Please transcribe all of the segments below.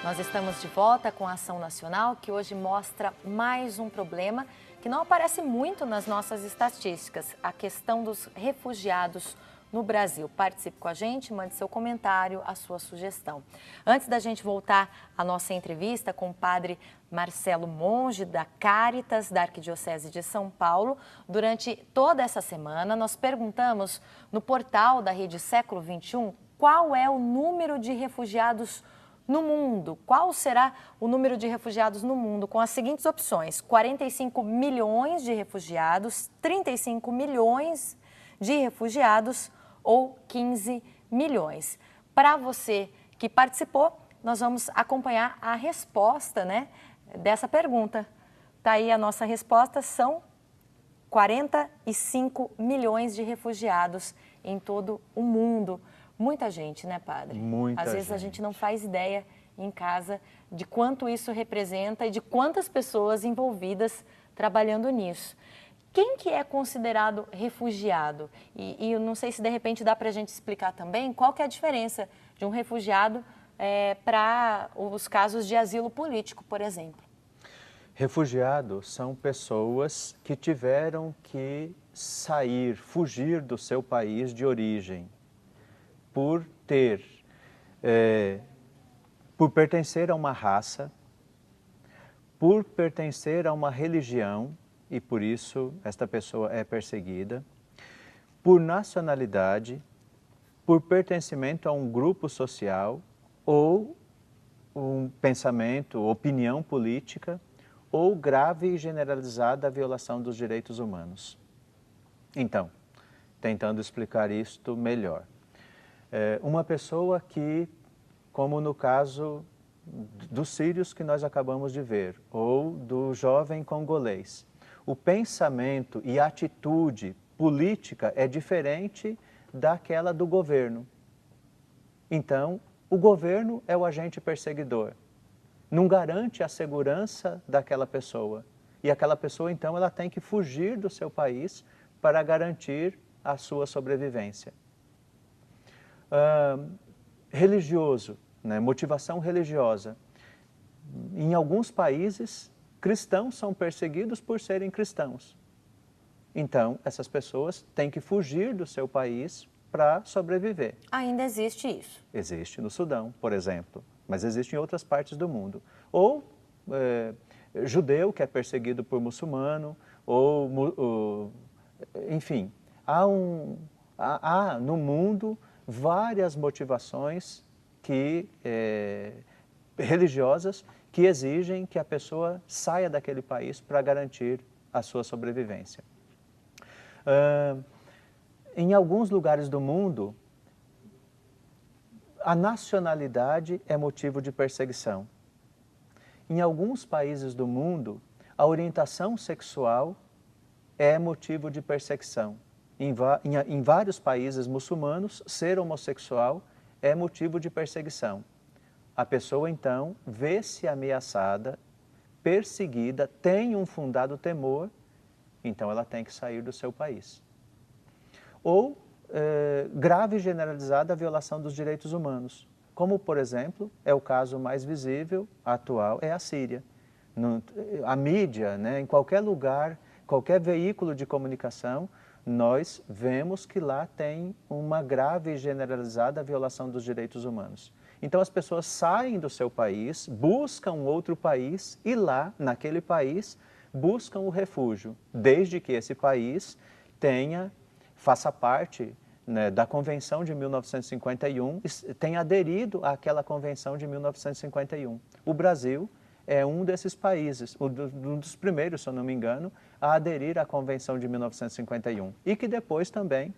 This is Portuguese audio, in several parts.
Nós estamos de volta com a Ação Nacional, que hoje mostra mais um problema que não aparece muito nas nossas estatísticas, a questão dos refugiados no Brasil. Participe com a gente, mande seu comentário, a sua sugestão. Antes da gente voltar à nossa entrevista com o padre Marcelo Monge, da Cáritas, da Arquidiocese de São Paulo, durante toda essa semana nós perguntamos no portal da Rede Século XXI qual é o número de refugiados no mundo. Qual será o número de refugiados no mundo? Com as seguintes opções: 45 milhões de refugiados, 35 milhões de refugiados ou 15 milhões. Para você que participou, nós vamos acompanhar a resposta, dessa pergunta. Tá aí a nossa resposta, são 45 milhões de refugiados em todo o mundo. Muita gente, né, padre? Muita Às vezes gente. A gente não faz ideia em casa de quanto isso representa e de quantas pessoas envolvidas trabalhando nisso. Quem que é considerado refugiado? E eu não sei se de repente dá para a gente explicar também qual que é a diferença de um refugiado para os casos de asilo político, por exemplo. Refugiados são pessoas que tiveram que sair, fugir do seu país de origem, por pertencer a uma raça, por pertencer a uma religião, e por isso esta pessoa é perseguida, por nacionalidade, por pertencimento a um grupo social, ou um pensamento, opinião política, ou grave e generalizada violação dos direitos humanos. Então, tentando explicar isto melhor. Uma pessoa que, como no caso dos sírios que nós acabamos de ver, ou do jovem congolês, o pensamento e a atitude política é diferente daquela do governo. Então, o governo é o agente perseguidor, não garante a segurança daquela pessoa. E aquela pessoa, então, ela tem que fugir do seu país para garantir a sua sobrevivência. Religioso, motivação religiosa. Em alguns países, cristãos são perseguidos por serem cristãos. Então, essas pessoas têm que fugir do seu país para sobreviver. Ainda existe isso? Existe no Sudão, por exemplo, mas existe em outras partes do mundo. Ou judeu que é perseguido por muçulmano, enfim, há no mundo várias motivações religiosas que exigem que a pessoa saia daquele país para garantir a sua sobrevivência. Em alguns lugares do mundo, a nacionalidade é motivo de perseguição. Em alguns países do mundo, a orientação sexual é motivo de perseguição. Em vários países muçulmanos, ser homossexual é motivo de perseguição. A pessoa, então, vê-se ameaçada, perseguida, tem um fundado temor, então ela tem que sair do seu país. Ou grave e generalizada violação dos direitos humanos, como, por exemplo, é o caso mais visível, atual, é a Síria. A mídia, em qualquer lugar, qualquer veículo de comunicação, nós vemos que lá tem uma grave e generalizada violação dos direitos humanos. Então as pessoas saem do seu país, buscam outro país e lá, naquele país, buscam o refúgio, desde que esse país faça parte da Convenção de 1951, tenha aderido àquela Convenção de 1951. O Brasil é um desses países, um dos primeiros, se eu não me engano, a aderir à Convenção de 1951 e que depois também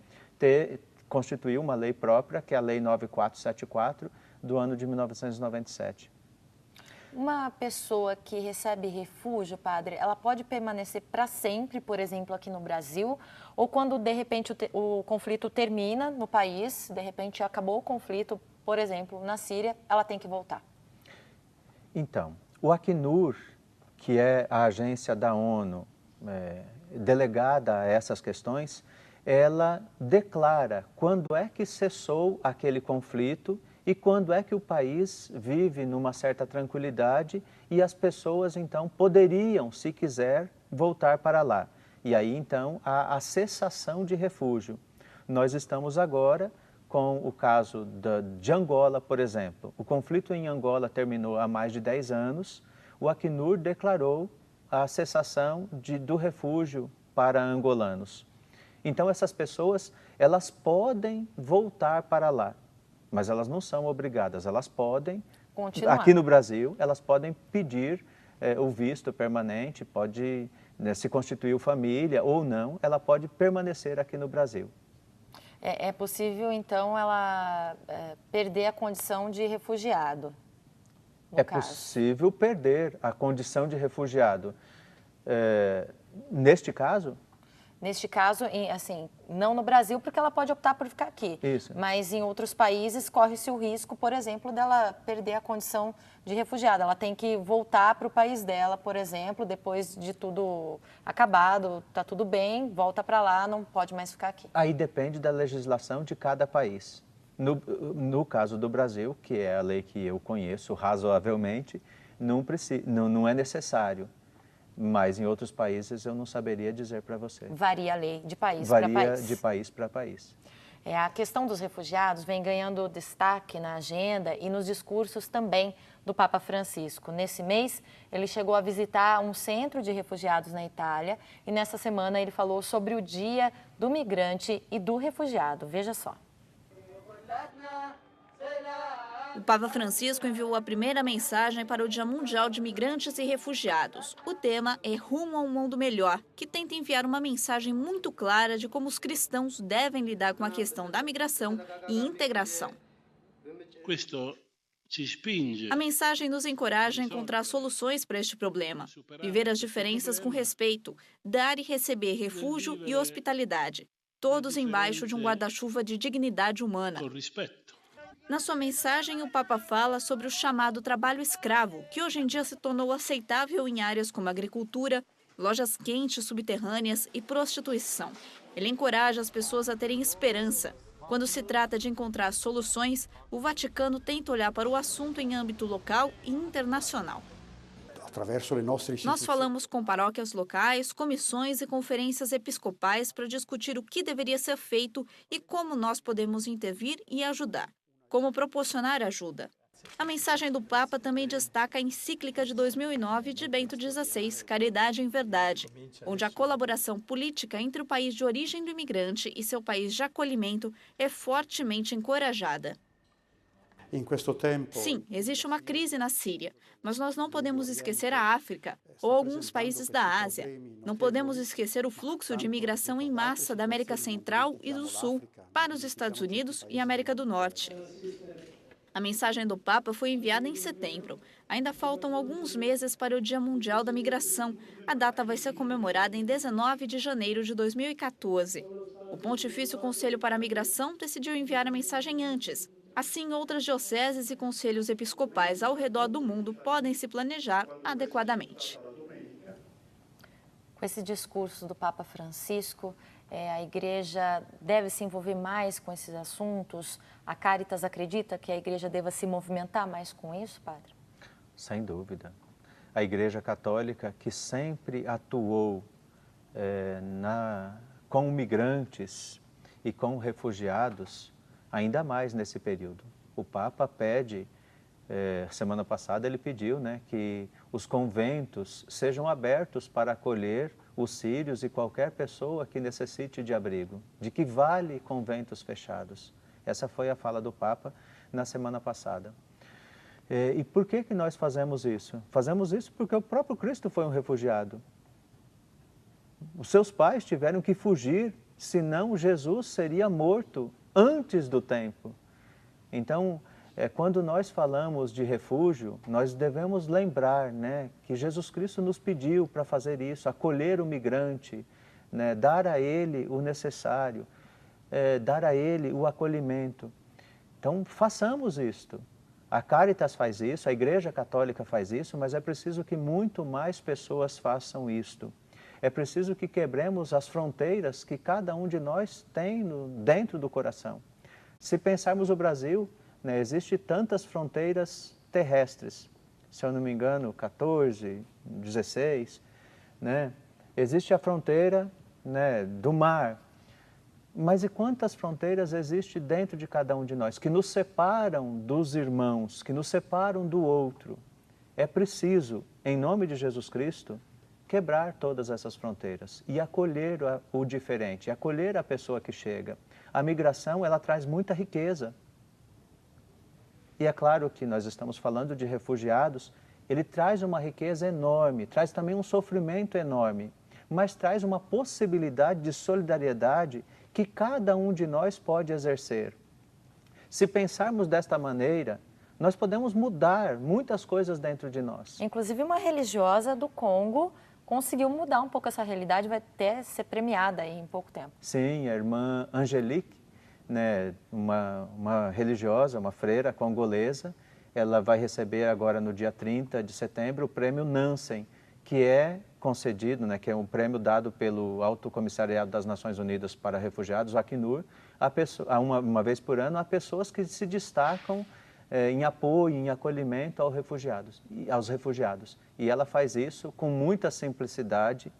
constituiu uma lei própria, que é a Lei 9474, do ano de 1997. Uma pessoa que recebe refúgio, padre, ela pode permanecer para sempre, por exemplo, aqui no Brasil, ou quando, de repente, o conflito termina no país, de repente acabou o conflito, por exemplo, na Síria, ela tem que voltar? Então, o Acnur, que é a agência da ONU delegada a essas questões, ela declara quando é que cessou aquele conflito e quando é que o país vive numa certa tranquilidade e as pessoas, então, poderiam, se quiser, voltar para lá. E aí, então, há a cessação de refúgio. Nós estamos agora com o caso de Angola, por exemplo. O conflito em Angola terminou há mais de 10 anos. O Acnur declarou a cessação do refúgio para angolanos. Então, essas pessoas, elas podem voltar para lá, mas elas não são obrigadas. Elas podem, continuar. Aqui no Brasil, elas podem pedir o visto permanente, pode, né, se constituir família ou não, ela pode permanecer aqui no Brasil. É possível, então, ela perder a condição de refugiado, no caso. Possível perder a condição de refugiado. Neste caso? Neste caso, assim, não no Brasil, porque ela pode optar por ficar aqui. Isso. Mas em outros países corre-se o risco, por exemplo, dela perder a condição de refugiada. Ela tem que voltar para o país dela, por exemplo, depois de tudo acabado, está tudo bem, volta para lá, não pode mais ficar aqui. Aí depende da legislação de cada país. No caso do Brasil, que é a lei que eu conheço razoavelmente, não é necessário. Mas em outros países eu não saberia dizer para você. Varia a lei de país para país. Varia de país para país. A questão dos refugiados vem ganhando destaque na agenda e nos discursos também do Papa Francisco. Nesse mês, ele chegou a visitar um centro de refugiados na Itália e nessa semana ele falou sobre o Dia do Migrante e do Refugiado. Veja só. O Papa Francisco enviou a primeira mensagem para o Dia Mundial de Migrantes e Refugiados. O tema é Rumo a um Mundo Melhor, que tenta enviar uma mensagem muito clara de como os cristãos devem lidar com a questão da migração e integração. A mensagem nos encoraja a encontrar soluções para este problema, viver as diferenças com respeito, dar e receber refúgio e hospitalidade, todos embaixo de um guarda-chuva de dignidade humana. Na sua mensagem, o Papa fala sobre o chamado trabalho escravo, que hoje em dia se tornou aceitável em áreas como agricultura, lojas quentes subterrâneas e prostituição. Ele encoraja as pessoas a terem esperança. Quando se trata de encontrar soluções, o Vaticano tenta olhar para o assunto em âmbito local e internacional. Nós falamos com paróquias locais, comissões e conferências episcopais para discutir o que deveria ser feito e como nós podemos intervir e ajudar. Como proporcionar ajuda. A mensagem do Papa também destaca a encíclica de 2009 de Bento XVI, Caridade em Verdade, onde a colaboração política entre o país de origem do imigrante e seu país de acolhimento é fortemente encorajada. Sim, existe uma crise na Síria, mas nós não podemos esquecer a África ou alguns países da Ásia. Não podemos esquecer o fluxo de imigração em massa da América Central e do Sul para os Estados Unidos e América do Norte. A mensagem do Papa foi enviada em setembro. Ainda faltam alguns meses para o Dia Mundial da Migração. A data vai ser comemorada em 19 de janeiro de 2014. O Pontifício Conselho para a Migração decidiu enviar a mensagem antes. Assim, outras dioceses e conselhos episcopais ao redor do mundo podem se planejar adequadamente. Com esse discurso do Papa Francisco, a Igreja deve se envolver mais com esses assuntos? A Caritas acredita que a Igreja deva se movimentar mais com isso, padre? Sem dúvida. A Igreja Católica, que sempre atuou com migrantes e com refugiados, ainda mais nesse período. O Papa pede, semana passada ele pediu, né, que os conventos sejam abertos para acolher os sírios e qualquer pessoa que necessite de abrigo. De que vale conventos fechados? Essa foi a fala do Papa na semana passada. E por que nós fazemos isso? Fazemos isso porque o próprio Cristo foi um refugiado. Os seus pais tiveram que fugir, senão Jesus seria morto antes do tempo. Então, quando nós falamos de refúgio, nós devemos lembrar, né, que Jesus Cristo nos pediu para fazer isso, acolher o migrante, né, dar a ele o necessário, dar a ele o acolhimento. Então, façamos isto. A Caritas faz isso, a Igreja Católica faz isso, mas é preciso que muito mais pessoas façam isto. É preciso que quebremos as fronteiras que cada um de nós tem dentro do coração. Se pensarmos o Brasil, né? Existem tantas fronteiras terrestres, se eu não me engano, 14, 16, né? Existe a fronteira, né, do mar. Mas e quantas fronteiras existem dentro de cada um de nós, que nos separam dos irmãos, que nos separam do outro? É preciso, em nome de Jesus Cristo, quebrar todas essas fronteiras e acolher o diferente, acolher a pessoa que chega. A migração, ela traz muita riqueza. E é claro que nós estamos falando de refugiados, ele traz uma riqueza enorme, traz também um sofrimento enorme, mas traz uma possibilidade de solidariedade que cada um de nós pode exercer. Se pensarmos desta maneira, nós podemos mudar muitas coisas dentro de nós. Inclusive uma religiosa do Congo conseguiu mudar um pouco essa realidade, vai até ser premiada aí em pouco tempo. Sim, a irmã Angelique, né, uma religiosa, uma freira congolesa, ela vai receber agora no dia 30 de setembro o prêmio Nansen, que é concedido, né, que é um prêmio dado pelo Alto Comissariado das Nações Unidas para Refugiados, o Acnur, uma vez por ano, a pessoas que se destacam em apoio, em acolhimento aos refugiados. E ela faz isso com muita simplicidade,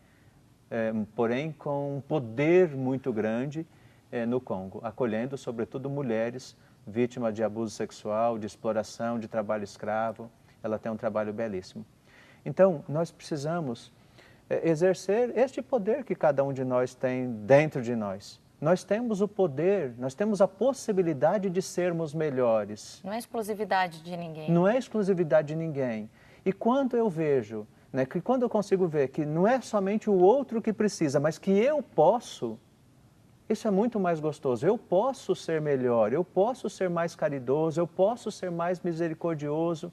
porém com um poder muito grande no Congo, acolhendo sobretudo mulheres vítimas de abuso sexual, de exploração, de trabalho escravo. Ela tem um trabalho belíssimo. Então, nós precisamos exercer este poder que cada um de nós tem dentro de nós. Nós temos o poder, nós temos a possibilidade de sermos melhores. Não é exclusividade de ninguém. Não é exclusividade de ninguém. E quando eu vejo, né, que quando eu consigo ver que não é somente o outro que precisa, mas que eu posso, isso é muito mais gostoso. Eu posso ser melhor, eu posso ser mais caridoso, eu posso ser mais misericordioso,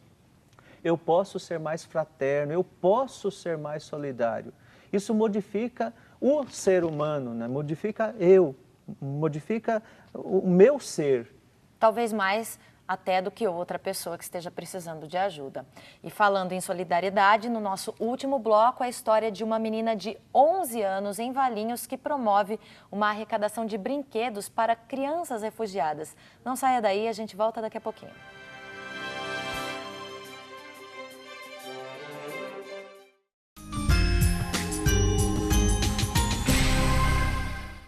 eu posso ser mais fraterno, eu posso ser mais solidário. Isso modifica o ser humano, né? Modifica eu, modifica o meu ser. Talvez mais até do que outra pessoa que esteja precisando de ajuda. E falando em solidariedade, no nosso último bloco, a história de uma menina de 11 anos em Valinhos que promove uma arrecadação de brinquedos para crianças refugiadas. Não saia daí, a gente volta daqui a pouquinho.